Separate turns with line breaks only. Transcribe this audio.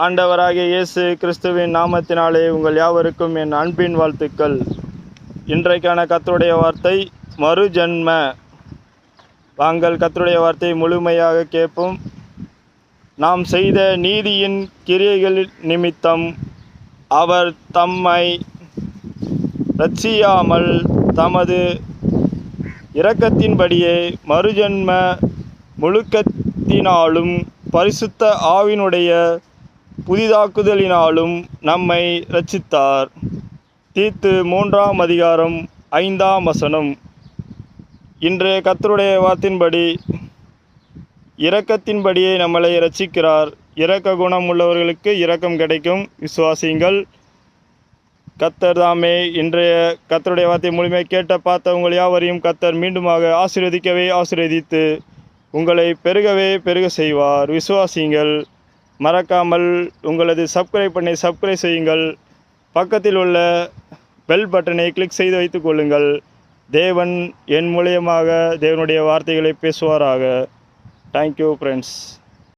ஆண்டவராகிய இயேசு கிறிஸ்துவின் நாமத்தினாலே உங்கள் யாவருக்கும் என் அன்பின் வாழ்த்துக்கள். இன்றைக்கான கர்த்தருடைய வார்த்தை மறுஜன்ம. வாங்கள் கர்த்தருடைய வார்த்தை முழுமையாக கேட்போம். நாம் செய்த நீதியின் கிரியைகள் நிமித்தம் அவர் தம்மை இரட்சியாமல் தமது இரக்கத்தின்படியே மறுஜன்ம முழுக்கத்தினாலும் பரிசுத்த ஆவினுடைய புதிதாக்குதலினாலும் நம்மை இரட்சித்தார். தீத்து 3ஆம் அதிகாரம் 5ஆம் வசனம். இன்றைய கர்த்தருடைய வார்த்தையின்படி இரக்கத்தின்படியே நம்மளை இரட்சிக்கிறார். இரக்க குணம் உள்ளவர்களுக்கு இரக்கம் கிடைக்கும். விசுவாசியுங்கள். கர்த்தர் தாமே இன்றைய கர்த்தருடைய வார்த்தை முழுமையாக கேட்ட பார்த்த உங்கள் யாவரையும் கர்த்தர் மீண்டுமாக ஆசீர்வதிக்கவே ஆசீர்வதித்து உங்களை பெருகவே பெருக செய்வார். விசுவாசியுங்கள். மறக்காமல் உங்களது சப்ஸ்கிரைப் செய்யுங்கள். பக்கத்தில் உள்ள பெல் பட்டனை கிளிக் செய்து வைத்துக் கொள்ளுங்கள். தேவன் என் மூலியமாக தேவனுடைய வார்த்தைகளை பேசுவாராக. Thank you friends.